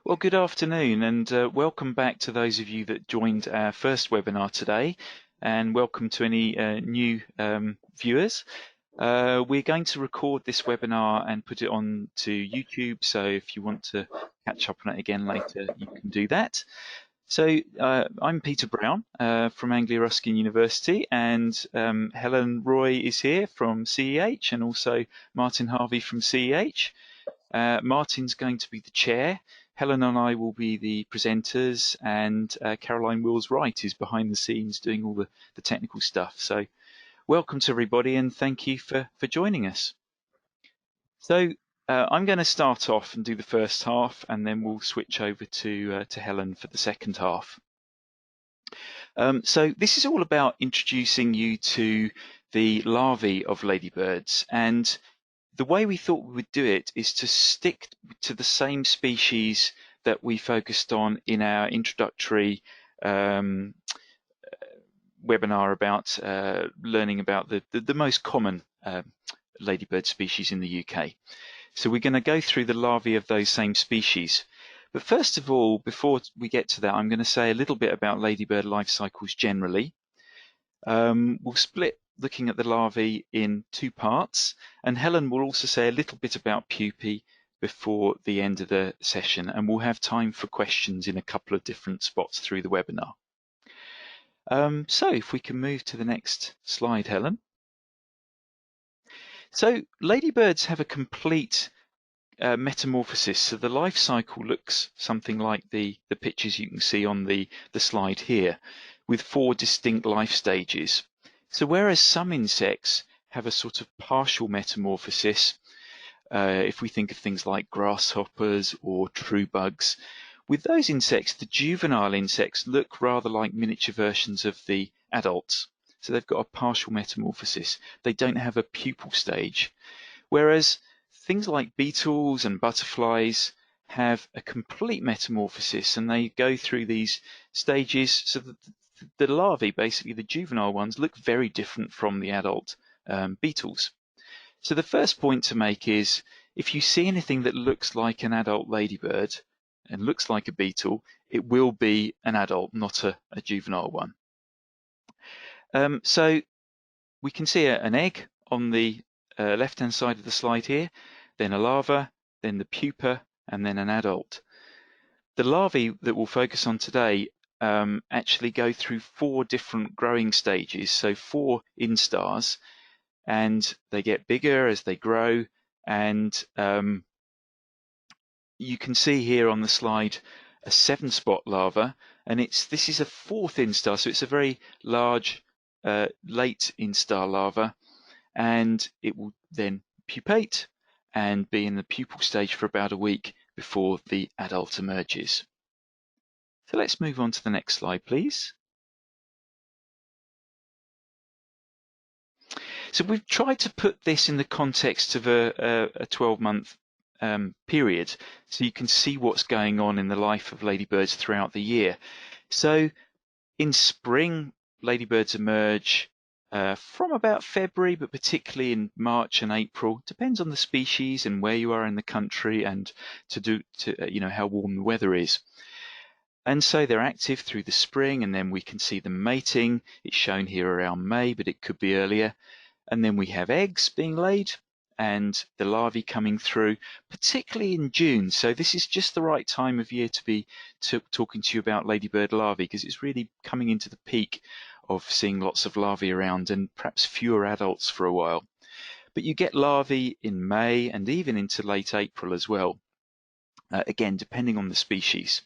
Well, good afternoon and welcome back to those of you that joined our first webinar today, and welcome to any new viewers. We're going to record this webinar and put it on to YouTube, so if you want to catch up on it again later, you can do that. So I'm Peter Brown from Anglia Ruskin University, and Helen Roy is here from CEH, and also Martin Harvey from CEH. Martin's going to be the chair. Helen and I will be the presenters, and Caroline Wills-Wright is behind the scenes doing all the technical stuff. So welcome to everybody, and thank you for joining us. So I'm going to start off and do the first half, and then we'll switch over to Helen for the second half. So this is all about introducing you to the larvae of ladybirds, and the way we thought we would do it is to stick to the same species that we focused on in our introductory webinar about learning about the most common ladybird species in the UK. So we're going to go through the larvae of those same species. But first of all, before we get to that, I'm going to say a little bit about ladybird life cycles generally. We'll split looking at the larvae in two parts, and Helen will also say a little bit about pupae before the end of the session, and we'll have time for questions in a couple of different spots through the webinar. So if we can move to the next slide, Helen. So ladybirds have a complete metamorphosis, so the life cycle looks something like the pictures you can see on the slide here, with 4 distinct life stages. So whereas some insects have a sort of partial metamorphosis, if we think of things like grasshoppers or true bugs, with those insects, the juvenile insects look rather like miniature versions of the adults. So they've got a partial metamorphosis. They don't have a pupal stage. Whereas things like beetles and butterflies have a complete metamorphosis, and they go through these stages so that the larvae, basically the juvenile ones, look very different from the adult beetles. So the first point to make is, if you see anything that looks like an adult ladybird and looks like a beetle, it will be an adult, not a juvenile one. So we can see an egg on the left-hand side of the slide here, then a larva, then the pupa, and then an adult. The larvae that we'll focus on today actually go through 4 different growing stages, so 4 instars, and they get bigger as they grow, and you can see here on the slide a 7-spot larva, and this is a 4th instar, so it's a very large late instar larva, and it will then pupate and be in the pupal stage for about a week before the adult emerges. So let's move on to the next slide, please. So we've tried to put this in the context of a 12-month period, so you can see what's going on in the life of ladybirds throughout the year. So in spring, ladybirds emerge from about February, but particularly in March and April. Depends on the species and where you are in the country, and how warm the weather is. And so they're active through the spring, and then we can see them mating. It's shown here around May, but it could be earlier. And then we have eggs being laid and the larvae coming through, particularly in June. So this is just the right time of year to be talking to you about ladybird larvae, because it's really coming into the peak of seeing lots of larvae around and perhaps fewer adults for a while. But you get larvae in May and even into late April as well, again, depending on the species.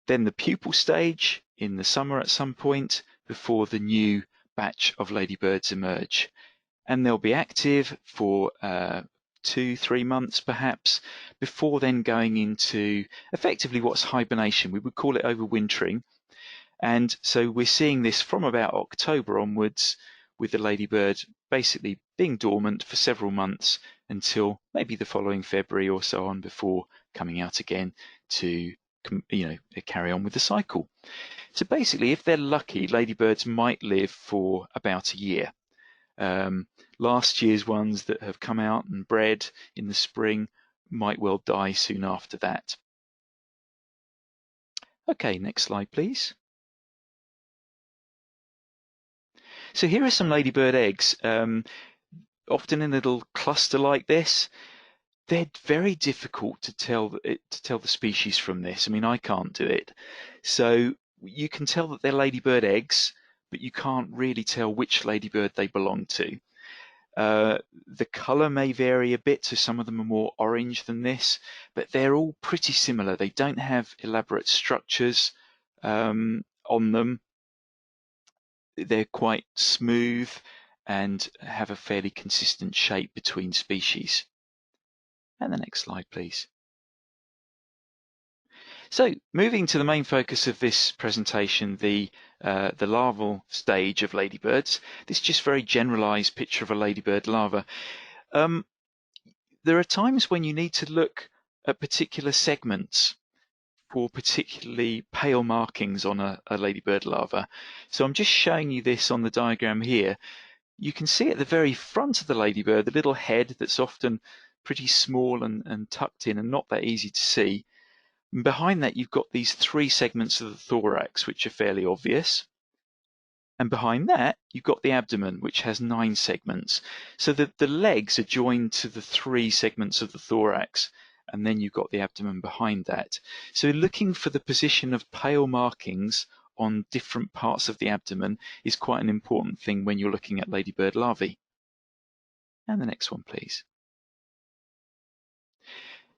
Then the pupal stage in the summer at some point before the new batch of ladybirds emerge. And they'll be active for 2-3 months perhaps, before then going into effectively what's hibernation. We would call it overwintering. And so we're seeing this from about October onwards, with the ladybird basically being dormant for several months until maybe the following February or so on, before coming out again to carry on with the cycle. So basically, if they're lucky, ladybirds might live for about a year. Last year's ones that have come out and bred in the spring might well die soon after that. Okay, next slide, please. So here are some ladybird eggs, often in a little cluster like this. They're very difficult to tell the species from this. I mean, I can't do it. So you can tell that they're ladybird eggs, but you can't really tell which ladybird they belong to. The colour may vary a bit, so some of them are more orange than this, but they're all pretty similar. They don't have elaborate structures on them. They're quite smooth and have a fairly consistent shape between species. And the next slide, please. So moving to the main focus of this presentation, the larval stage of ladybirds. This is just a very generalized picture of a ladybird larva. There are times when you need to look at particular segments for particularly pale markings on a ladybird larva. So I'm just showing you this on the diagram here. You can see at the very front of the ladybird the little head that's often pretty small and tucked in and not that easy to see. And behind that you've got these three segments of the thorax, which are fairly obvious. And behind that you've got the abdomen, which has 9 segments. So the legs are joined to the 3 segments of the thorax, and then you've got the abdomen behind that. So looking for the position of pale markings on different parts of the abdomen is quite an important thing when you're looking at ladybird larvae. And the next one, please.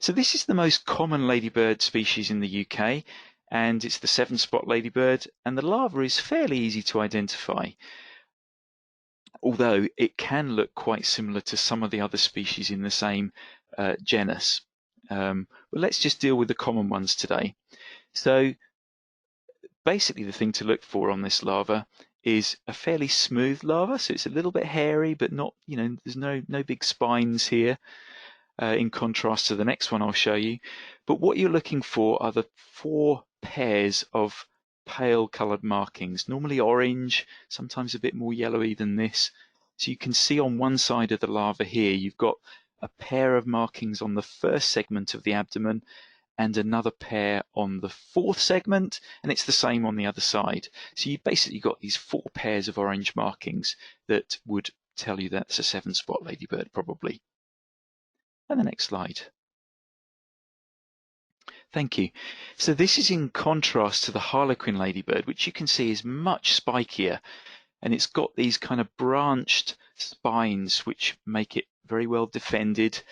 So this is the most common ladybird species in the UK, and it's the 7-spot ladybird, and the larva is fairly easy to identify, although it can look quite similar to some of the other species in the same genus. But let's just deal with the common ones today. So basically the thing to look for on this larva is a fairly smooth larva, so it's a little bit hairy, but not, there's no big spines here. In contrast to the next one I'll show you. But what you're looking for are the 4 pairs of pale coloured markings, normally orange, sometimes a bit more yellowy than this. So you can see on one side of the larva here, you've got a pair of markings on the first segment of the abdomen and another pair on the 4th segment, and it's the same on the other side. So you've basically got these 4 pairs of orange markings that would tell you that's a 7-spot ladybird probably. And the next slide. Thank you. So this is in contrast to the Harlequin ladybird, which you can see is much spikier, and it's got these kind of branched spines which make it very well defended,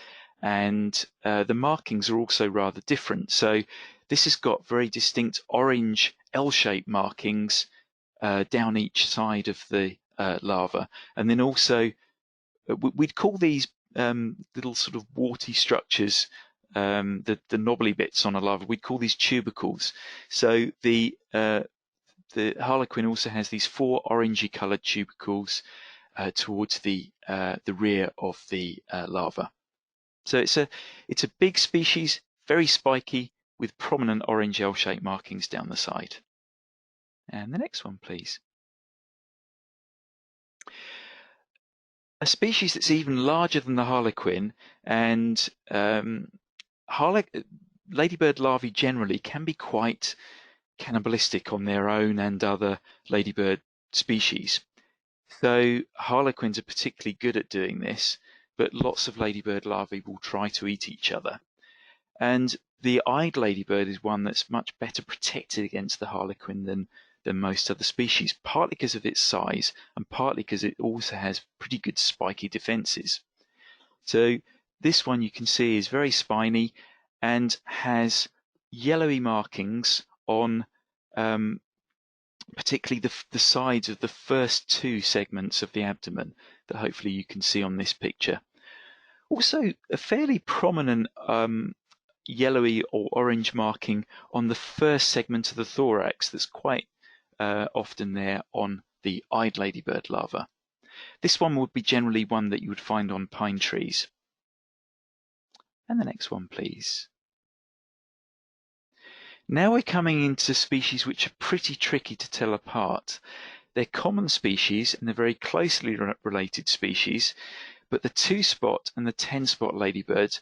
and the markings are also rather different. So this has got very distinct orange L-shaped markings down each side of the larva, and then also we'd call these little sort of warty structures, the knobbly bits on a larva, we'd call these tubercles. So the Harlequin also has these 4 orangey coloured tubercles towards the rear of the larva. So it's a big species, very spiky, with prominent orange L-shaped markings down the side. And the next one, please. A species that's even larger than the Harlequin, and ladybird larvae generally can be quite cannibalistic on their own and other ladybird species. So Harlequins are particularly good at doing this, but lots of ladybird larvae will try to eat each other. And the eyed ladybird is one that's much better protected against the Harlequin than most other species, partly because of its size and partly because it also has pretty good spiky defenses. So this one you can see is very spiny and has yellowy markings on particularly the sides of the first 2 segments of the abdomen that hopefully you can see on this picture. Also a fairly prominent yellowy or orange marking on the first segment of the thorax that's quite often there on the eyed ladybird larva. This one would be generally one that you would find on pine trees. And the next one, please. Now we're coming into species which are pretty tricky to tell apart. They're common species and they're very closely related species, but the 2-spot and the 10-spot ladybirds,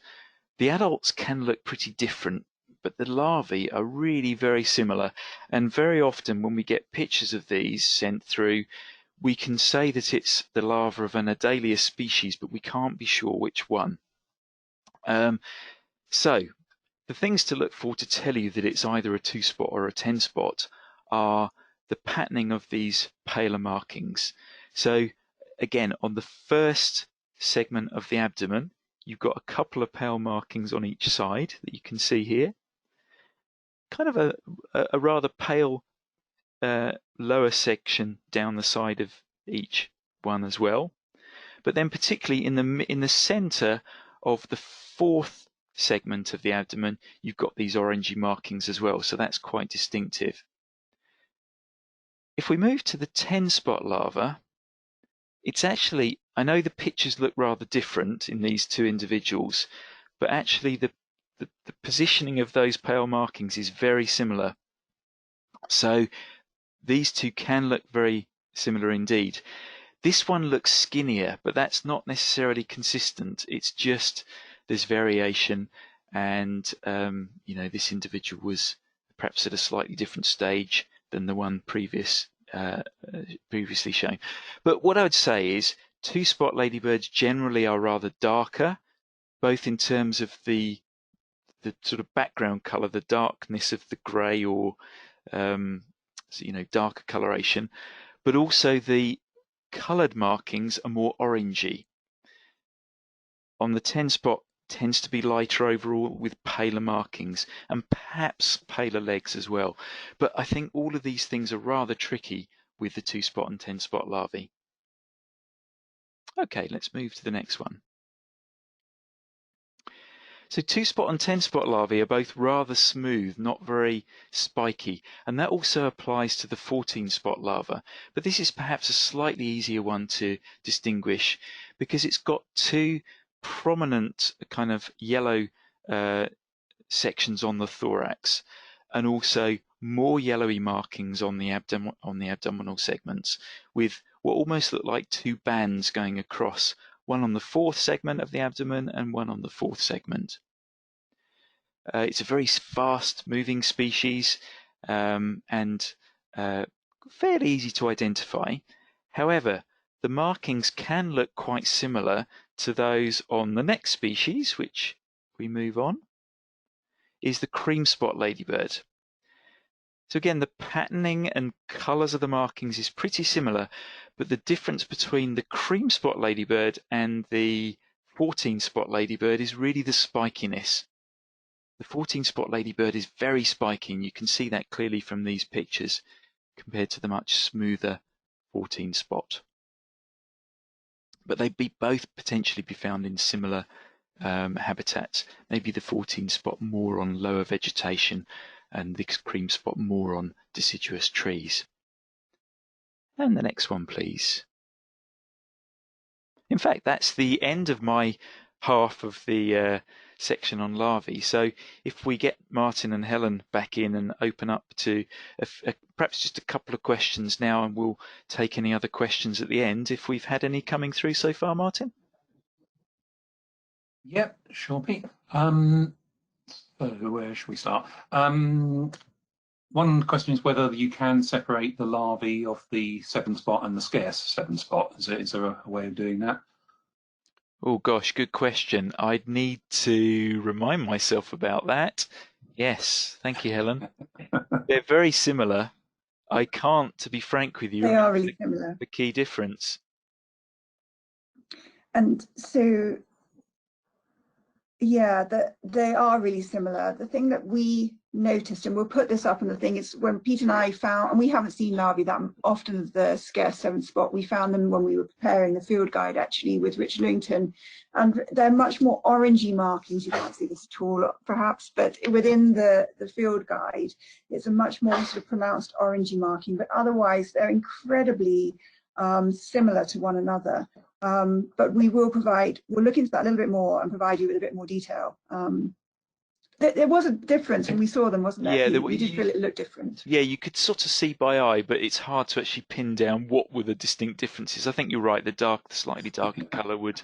the adults can look pretty different but the larvae are really very similar. And very often when we get pictures of these sent through, we can say that it's the larva of an Adalia species, but we can't be sure which one. So the things to look for to tell you that it's either a 2-spot or a 10-spot are the patterning of these paler markings. So again, on the first segment of the abdomen, you've got a couple of pale markings on each side that you can see here. Kind of a rather pale lower section down the side of each one as well. But then particularly in the center of the fourth segment of the abdomen, you've got these orangey markings as well, so that's quite distinctive. If we move to the 10-spot larva, it's actually, I know the pictures look rather different in these two individuals, but actually the positioning of those pale markings is very similar. So these two can look very similar indeed. This one looks skinnier, but that's not necessarily consistent. It's just there's variation, and this individual was perhaps at a slightly different stage than the one previously shown. But what I would say is 2-spot ladybirds generally are rather darker, both in terms of the sort of background color, the darkness of the gray or darker coloration, but also the colored markings are more orangey. On the 10-spot tends to be lighter overall with paler markings and perhaps paler legs as well. But I think all of these things are rather tricky with the 2-spot and 10-spot larvae. Okay, let's move to the next one. So 2-spot and 10-spot larvae are both rather smooth, not very spiky, and that also applies to the 14-spot larva. But this is perhaps a slightly easier one to distinguish because it's got two prominent kind of yellow sections on the thorax, and also more yellowy markings on the abdominal segments, with what almost look like two bands going across, one on the 4th segment of the abdomen and one on the 4th segment. It's a very fast-moving species and fairly easy to identify. However, the markings can look quite similar to those on the next species, which we move on, is the cream spot ladybird. So again, the patterning and colours of the markings is pretty similar, but the difference between the cream spot ladybird and the 14-spot ladybird is really the spikiness. The 14-spot ladybird is very spiky, and you can see that clearly from these pictures compared to the much smoother 14-spot. But they both potentially be found in similar habitats. Maybe the 14-spot more on lower vegetation and the cream spot more on deciduous trees. And the next one, please. In fact, that's the end of my half of the section on larvae. So if we get Martin and Helen back in and open up to perhaps just a couple of questions now, and we'll take any other questions at the end if we've had any coming through so far, Martin. Yep, sure, Pete. Where should we start? One question is whether you can separate the larvae of the 7-spot and the scarce 7-spot. Is there a way of doing that? Oh gosh, good question. I'd need to remind myself about that. Yes, thank you, Helen. They're very similar. I can't, to be frank with you, they are really similar. The key difference. And so, yeah, they are really similar. The thing that we noticed, and we'll put this up on the thing, is when Pete and I found, and we haven't seen larvae that often of the scarce 7-spot, we found them when we were preparing the field guide actually with Richard Lewington, and they're much more orangey markings. You can't see this at all perhaps, but within the field guide it's a much more sort of pronounced orangey marking, but otherwise they're incredibly similar to one another. But we'll look into that a little bit more and provide you with a bit more detail. There was a difference when we saw them, wasn't there? Yeah, we did feel it looked different. Yeah, you could sort of see by eye, but it's hard to actually pin down what were the distinct differences. I think you're right. The slightly darker colour would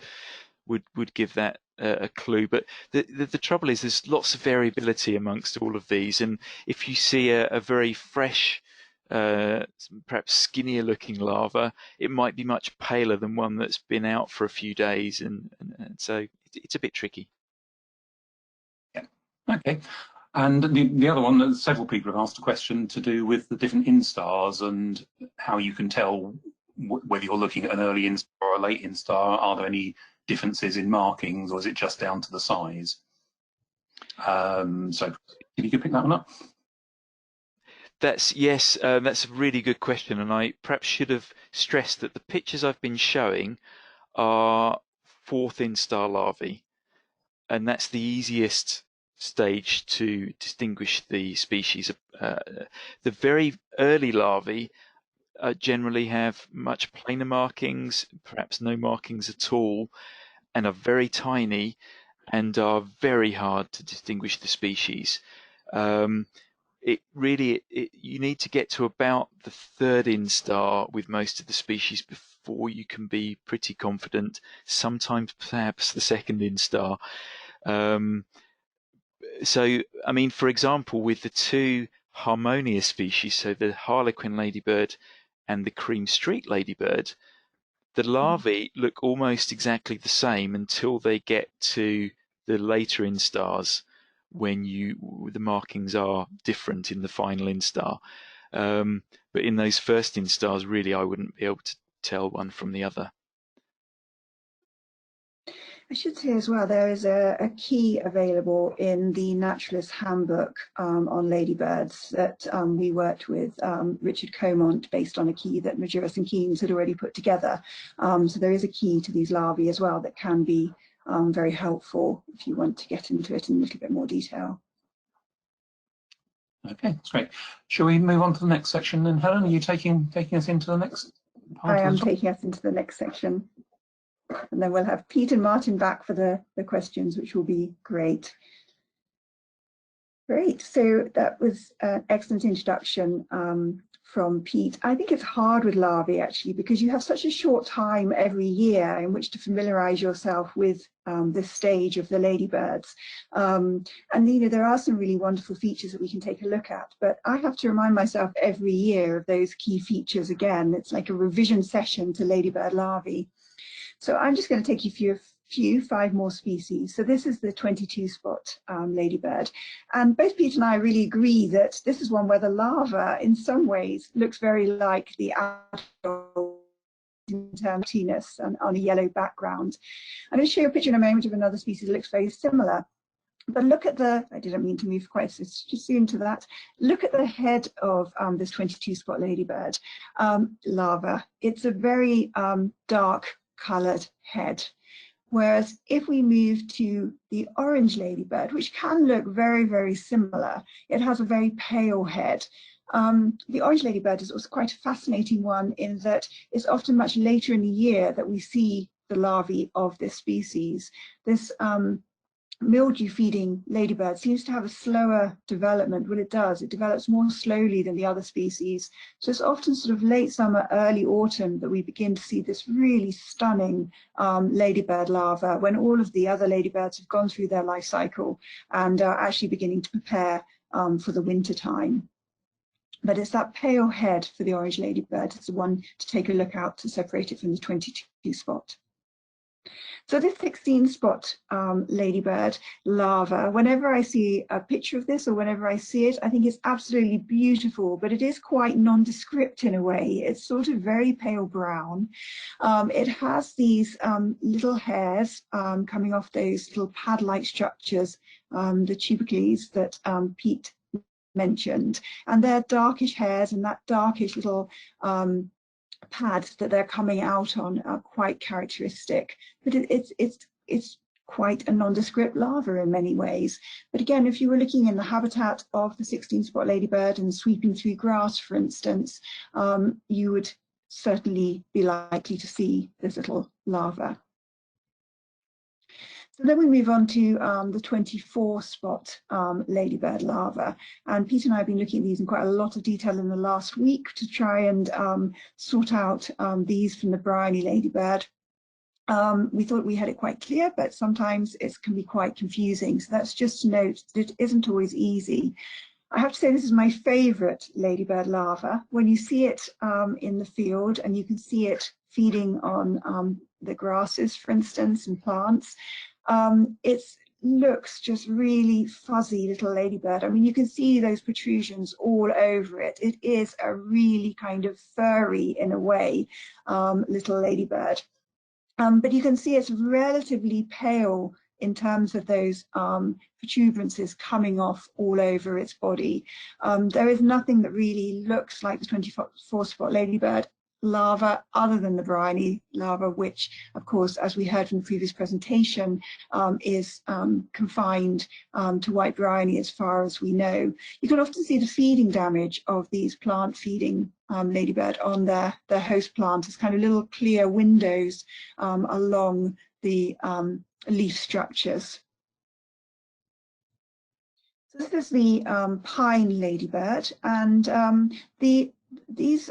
would give that a clue. But the trouble is there's lots of variability amongst all of these, and if you see a very fresh, perhaps skinnier looking larva, it might be much paler than one that's been out for a few days, and so it's a bit tricky. Yeah. Okay. And the other one that several people have asked a question to do with the different instars and how you can tell whether you're looking at an early instar or a late instar. Are there any differences in markings, or is it just down to the size? So if you could pick that one up. That's a really good question, and I perhaps should have stressed that the pictures I've been showing are fourth instar larvae, and that's the easiest stage to distinguish the species. The very early larvae generally have much plainer markings, perhaps no markings at all, and are very tiny and are very hard to distinguish the species. You need to get to about the third instar with most of the species before you can be pretty confident. Sometimes perhaps the second instar. So, I mean, for example, with the two Harmonia species, so the Harlequin ladybird and the cream streak ladybird, the larvae look almost exactly the same until they get to the later instars, when the markings are different in the final instar. But in those first instars, really, I wouldn't be able to tell one from the other. I should say as well, there is a key available in the Naturalist Handbook on ladybirds that we worked with Richard Comont, based on a key that Majerus and Keynes had already put together. So there is a key to these larvae as well that can be very helpful if you want to get into it in a little bit more detail. Okay, that's great. Shall we move on to the next section then, Helen? Are you taking us into the next part? I am taking us into the next section. And then we'll have Pete and Martin back for the questions, which will be great. Great, so that was an excellent introduction from Pete. I think it's hard with larvae actually, because you have such a short time every year in which to familiarize yourself with this stage of the ladybirds. And there are some really wonderful features that we can take a look at, but I have to remind myself every year of those key features again. It's like a revision session to ladybird larvae. So I'm just going to take you through five more species. So this is the 22-spot ladybird. And both Pete and I really agree that this is one where the larva, in some ways, looks very like the adult in terms of tinus and on a yellow background. I'm going to show you a picture in a moment of another species that looks very similar. But look at I didn't mean to move quite so soon to that. Look at the head of this 22-spot ladybird larva. It's a very dark coloured head. Whereas if we move to the orange ladybird, which can look very, very similar, it has a very pale head. The orange ladybird is also quite a fascinating one in that it's often much later in the year that we see the larvae of this species. This mildew-feeding ladybird seems to have a slower development. Well, it does. It develops more slowly than the other species. So it's often sort of late summer, early autumn that we begin to see this really stunning ladybird larva, when all of the other ladybirds have gone through their life cycle and are actually beginning to prepare for the winter time. But it's that pale head for the orange ladybird. It's the one to take a look out to separate it from the 22 spot. So this 16-spot ladybird larva, whenever I see a picture of this or whenever I see it, I think it's absolutely beautiful, but it is quite nondescript in a way. It's sort of very pale brown. It has these little hairs coming off those little pad-like structures, the tubercles that Pete mentioned, and they're darkish hairs, and that darkish little pads that they're coming out on are quite characteristic, but it's quite a nondescript larva in many ways. But again, if you were looking in the habitat of the 16-spot ladybird and sweeping through grass, for instance, you would certainly be likely to see this little larva. So then we move on to the 24-spot ladybird larva. And Pete and I have been looking at these in quite a lot of detail in the last week to try and sort out these from the bryony ladybird. We thought we had it quite clear, but sometimes it can be quite confusing. So that's just to note that it isn't always easy. I have to say this is my favorite ladybird larva. When you see it in the field and you can see it feeding on the grasses, for instance, and plants, it looks just really fuzzy little ladybird. I mean, you can see those protrusions all over it. It is a really kind of furry, in a way, little ladybird. But you can see it's relatively pale in terms of those protuberances coming off all over its body. There is nothing that really looks like the 24-spot ladybird larva other than the bryony larva, which, of course, as we heard from the previous presentation, is confined to white bryony as far as we know. You can often see the feeding damage of these plant feeding ladybird on their host plant as kind of little clear windows along the leaf structures. So this is the pine ladybird, and these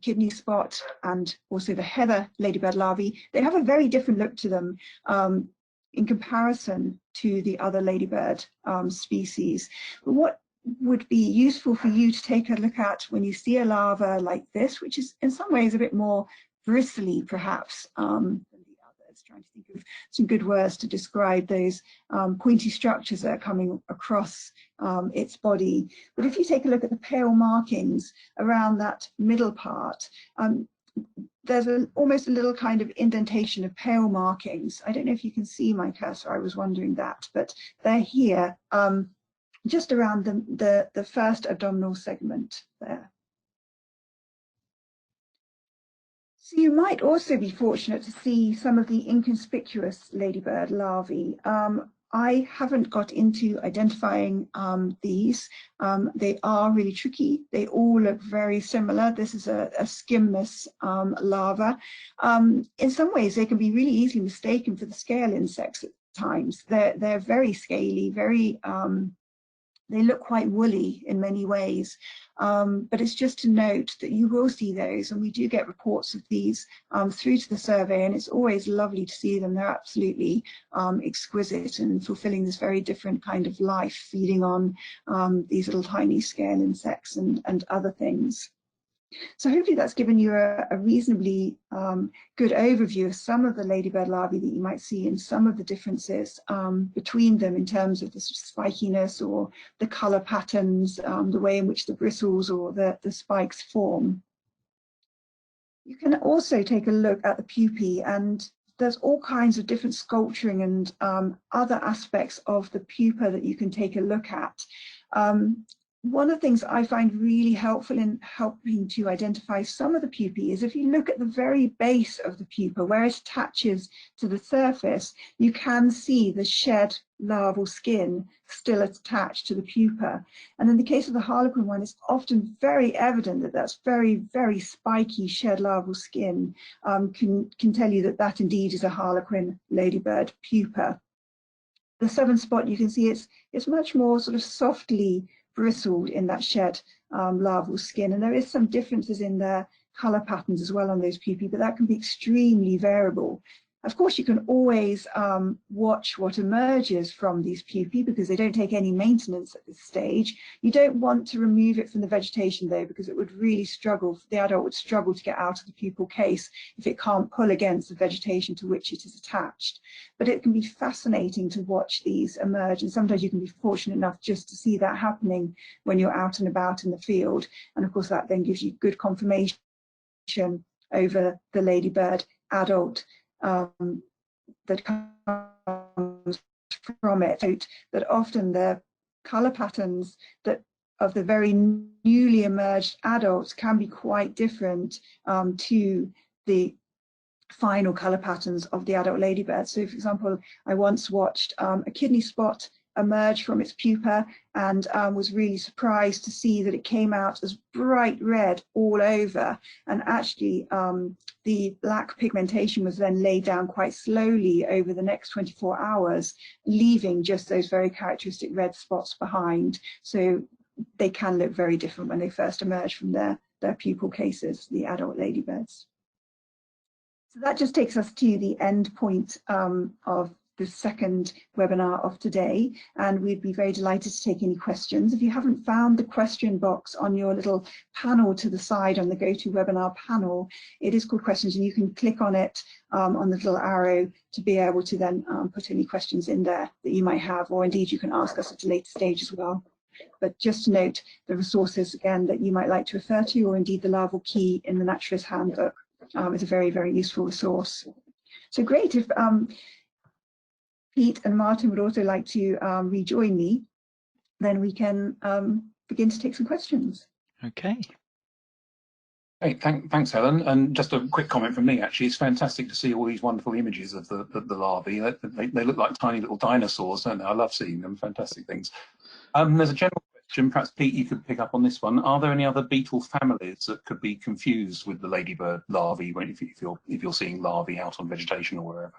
kidney spot and also the heather ladybird larvae, they have a very different look to them in comparison to the other ladybird species. But what would be useful for you to take a look at when you see a larva like this, which is in some ways a bit more bristly perhaps than the others, trying to think of some good words to describe those pointy structures that are coming across its body. But if you take a look at the pale markings around that middle part, there's almost a little kind of indentation of pale markings. I don't know if you can see my cursor, I was wondering that, but they're here just around the first abdominal segment there. So you might also be fortunate to see some of the inconspicuous ladybird larvae. I haven't got into identifying these. They are really tricky. They all look very similar. This is a Scymnus larva. In some ways, they can be really easily mistaken for the scale insects at times. They're very scaly, very they look quite woolly in many ways, but it's just to note that you will see those, and we do get reports of these through to the survey, and it's always lovely to see them. They're absolutely exquisite and fulfilling this very different kind of life, feeding on these little tiny scale insects and other things. So hopefully that's given you a reasonably good overview of some of the ladybird larvae that you might see and some of the differences between them in terms of the spikiness or the colour patterns, the way in which the bristles or the spikes form. You can also take a look at the pupae, and there's all kinds of different sculpturing and other aspects of the pupa that you can take a look at. One of the things I find really helpful in helping to identify some of the pupae is if you look at the very base of the pupa, where it attaches to the surface, you can see the shed larval skin still attached to the pupa. And in the case of the Harlequin one, it's often very evident that that's very, very spiky shed larval skin can tell you that that indeed is a Harlequin ladybird pupa. The 7-spot, you can see it's much more sort of softly bristled in that shed larval skin, and there is some differences in their colour patterns as well on those pupae, but that can be extremely variable. Of course, you can always watch what emerges from these pupae because they don't take any maintenance at this stage. You don't want to remove it from the vegetation though, because it would really struggle, the adult would struggle to get out of the pupal case if it can't pull against the vegetation to which it is attached. But it can be fascinating to watch these emerge, and sometimes you can be fortunate enough just to see that happening when you're out and about in the field. And of course, that then gives you good confirmation over the ladybird adult that comes from it, that often the colour patterns that of the very newly emerged adults can be quite different to the final colour patterns of the adult ladybird. So for example, I once watched a kidney spot emerge from its pupa and was really surprised to see that it came out as bright red all over, and actually the black pigmentation was then laid down quite slowly over the next 24 hours, leaving just those very characteristic red spots behind. So they can look very different when they first emerge from their pupal cases, the adult ladybirds. So that just takes us to the end point of the second webinar of today, and we'd be very delighted to take any questions. If you haven't found the question box on your little panel to the side on the GoToWebinar panel, it is called questions, and you can click on it on the little arrow to be able to then put any questions in there that you might have, or indeed you can ask us at a later stage as well. But just to note the resources again that you might like to refer to, or indeed the larval key in the Naturalist Handbook is a very, very useful resource. So great, if Pete and Martin would also like to rejoin me, then we can begin to take some questions. Okay. Hey, thanks, Helen. And just a quick comment from me, actually. It's fantastic to see all these wonderful images of the larvae. They look like tiny little dinosaurs, don't they? I love seeing them. Fantastic things. There's a general question. Perhaps, Pete, you could pick up on this one. Are there any other beetle families that could be confused with the ladybird larvae if you're seeing larvae out on vegetation or wherever?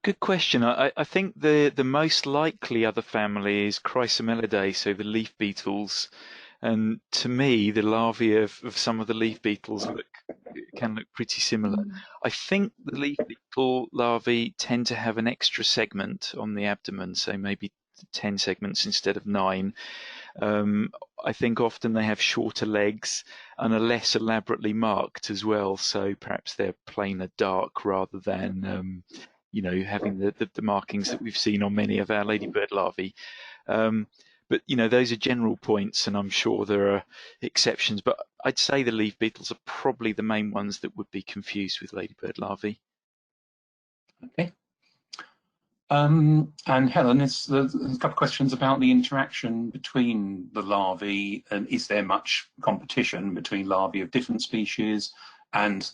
Good question. I think the most likely other family is Chrysomelidae, so the leaf beetles. And to me, the larvae of some of the leaf beetles can look pretty similar. I think the leaf beetle larvae tend to have an extra segment on the abdomen, so maybe 10 segments instead of 9. I think often they have shorter legs and are less elaborately marked as well, so perhaps they're plainer dark rather than having the markings that we've seen on many of our ladybird larvae. But those are general points, and I'm sure there are exceptions, but I'd say the leaf beetles are probably the main ones that would be confused with ladybird larvae. Okay. And Helen, there's a couple of questions about the interaction between the larvae, and is there much competition between larvae of different species? And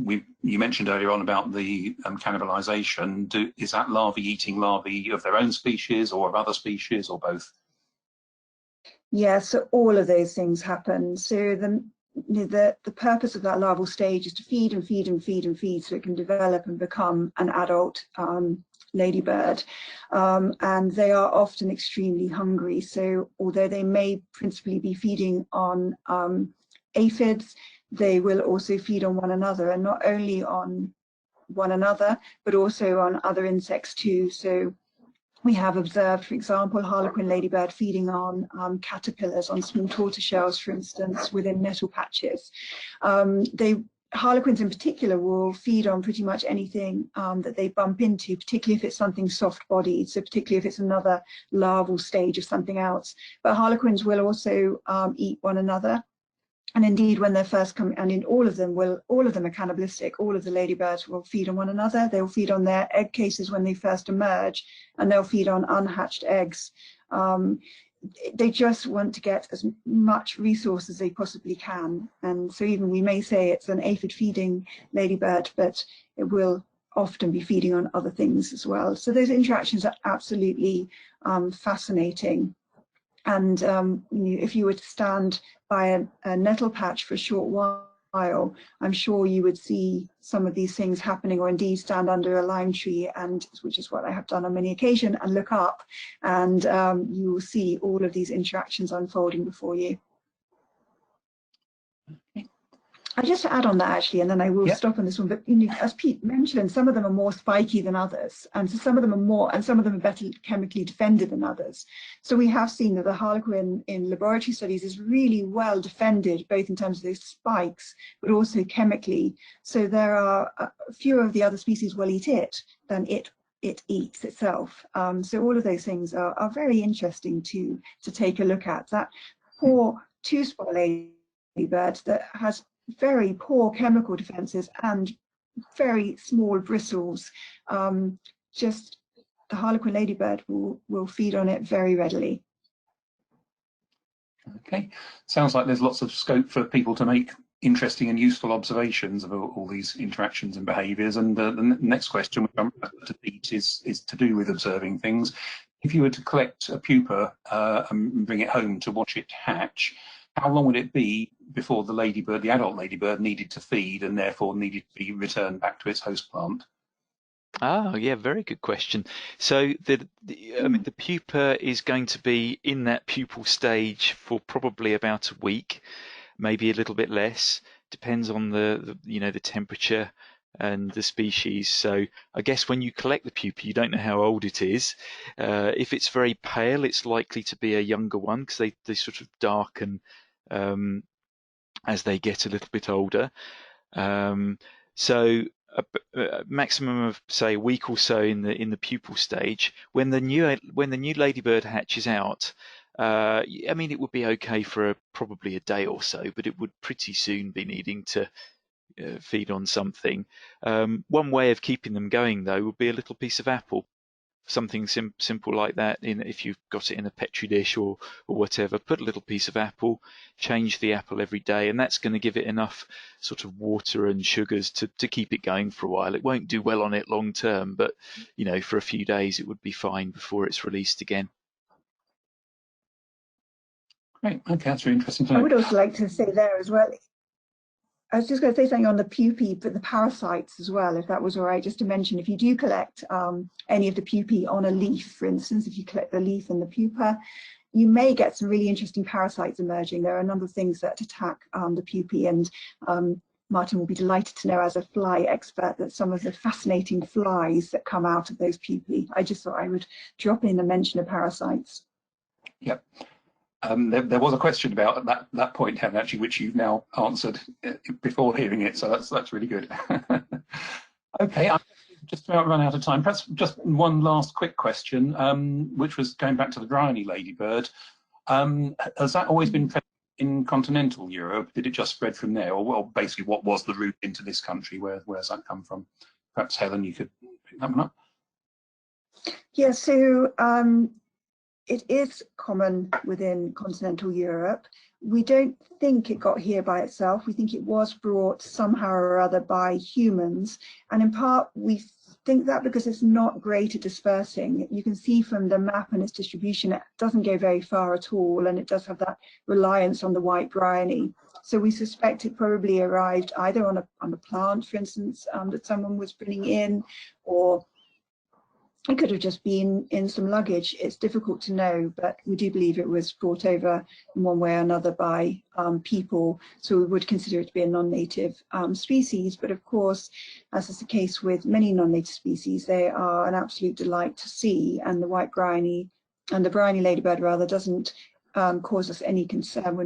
you mentioned earlier on about the cannibalization. Is that larvae eating larvae of their own species or of other species, or both? Yeah, so all of those things happen. So the purpose of that larval stage is to feed and feed and feed and feed so it can develop and become an adult ladybird. And they are often extremely hungry. So although they may principally be feeding on aphids, they will also feed on one another, and not only on one another, but also on other insects too. So we have observed, for example, Harlequin ladybird feeding on caterpillars, on small tortoiseshells, for instance, within nettle patches. Harlequins in particular will feed on pretty much anything that they bump into, particularly if it's something soft-bodied, so particularly if it's another larval stage of something else. But Harlequins will also eat one another. And indeed, when they're first coming, and in all of them are cannibalistic. All of the ladybirds will feed on one another. They will feed on their egg cases when they first emerge, and they'll feed on unhatched eggs. They just want to get as much resource as they possibly can. And so even we may say it's an aphid feeding ladybird, but it will often be feeding on other things as well. So those interactions are absolutely fascinating. And if you were to stand by a nettle patch for a short while, I'm sure you would see some of these things happening, or indeed stand under a lime tree, and which is what I have done on many occasions, and look up, and you will see all of these interactions unfolding before you. Just to add on that, actually, and then I will stop on this one, but as Pete mentioned, some of them are more spiky than others, and so some of them are more, and some of them are better chemically defended than others. So we have seen that the Harlequin in laboratory studies is really well defended, both in terms of those spikes, but also chemically. So there are fewer of the other species will eat it than it eats itself. So all of those things are very interesting to take a look at. That poor two-spot ladybird that has very poor chemical defenses and very small bristles. Just the Harlequin ladybird will feed on it very readily. Okay, sounds like there's lots of scope for people to make interesting and useful observations of all these interactions and behaviours. And the next question, which I'm going to Pete, is to do with observing things. If you were to collect a pupa and bring it home to watch it hatch, how long would it be before the ladybird, the adult ladybird, needed to feed and therefore needed to be returned back to its host plant? Ah, yeah, very good question. So the pupa is going to be in that pupal stage for probably about a week, maybe a little bit less. Depends on the temperature and the species. So I guess when you collect the pupa, you don't know how old it is. If it's very pale, it's likely to be a younger one, because they sort of darken as they get a little bit older. So a maximum of, say, a week or so in the pupal stage. When the new ladybird hatches out, I mean, it would be okay for probably a day or so, but it would pretty soon be needing to feed on something. One way of keeping them going, though, would be a little piece of apple, something simple like that. If you've got it in a petri dish or whatever, put a little piece of apple, change the apple every day, and that's going to give it enough sort of water and sugars to keep it going for a while. It won't do well on it long term, but for a few days it would be fine before it's released again. Great. Okay, that's really interesting to know. I would also like to say there as well, I was just going to say something on the pupae, but the parasites as well, if that was all right, just to mention, if you do collect any of the pupae on a leaf, for instance, if you collect the leaf and the pupa, you may get some really interesting parasites emerging. There are a number of things that attack the pupae, and Martin will be delighted to know, as a fly expert, that some of the fascinating flies that come out of those pupae. I just thought I would drop in a mention of parasites. Yep. There was a question about that point, Helen, actually, which you've now answered before hearing it, so that's really good. Okay, I'm just about run out of time. Perhaps just one last quick question, which was going back to the Bryony ladybird. Has that always been present in continental Europe? Did it just spread from there, or well, basically, what was the route into this country? Where's that come from? Perhaps Helen, you could pick that one up. Yeah, so it is common within continental Europe. We don't think it got here by itself. We think it was brought somehow or other by humans. And in part, we think that because it's not great at dispersing. You can see from the map and its distribution, it doesn't go very far at all. And it does have that reliance on the white bryony. So we suspect it probably arrived either on a plant, for instance, that someone was bringing in, or it could have just been in some luggage. It's difficult to know, but we do believe it was brought over in one way or another by people. So we would consider it to be a non-native species. But of course, as is the case with many non-native species, they are an absolute delight to see. And the white bryony, and the bryony ladybird rather, doesn't cause us any concern.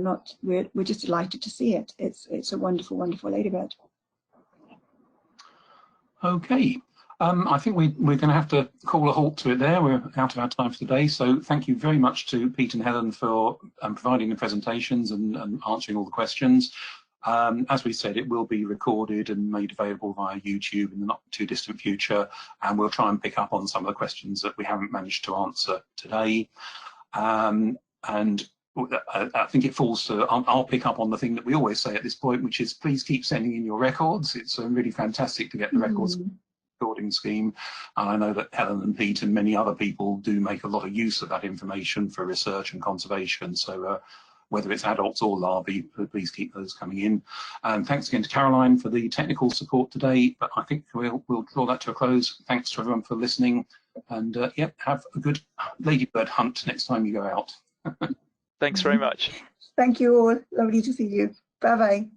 We're just delighted to see it. It's a wonderful, wonderful ladybird. Okay. I think we're going to have to call a halt to it there. We're out of our time for today. So thank you very much to Pete and Helen for providing the presentations and answering all the questions. As we said, it will be recorded and made available via YouTube in the not too distant future, and we'll try and pick up on some of the questions that we haven't managed to answer today. And I think it falls to, I'll pick up on the thing that we always say at this point, which is please keep sending in your records. It's really fantastic to get the records recording scheme. And I know that Helen and Pete and many other people do make a lot of use of that information for research and conservation. So whether it's adults or larvae, please keep those coming in. And thanks again to Caroline for the technical support today. But I think we'll draw that to a close. Thanks to everyone for listening. And yeah, have a good ladybird hunt next time you go out. Thanks very much. Thank you all. Lovely to see you. Bye-bye.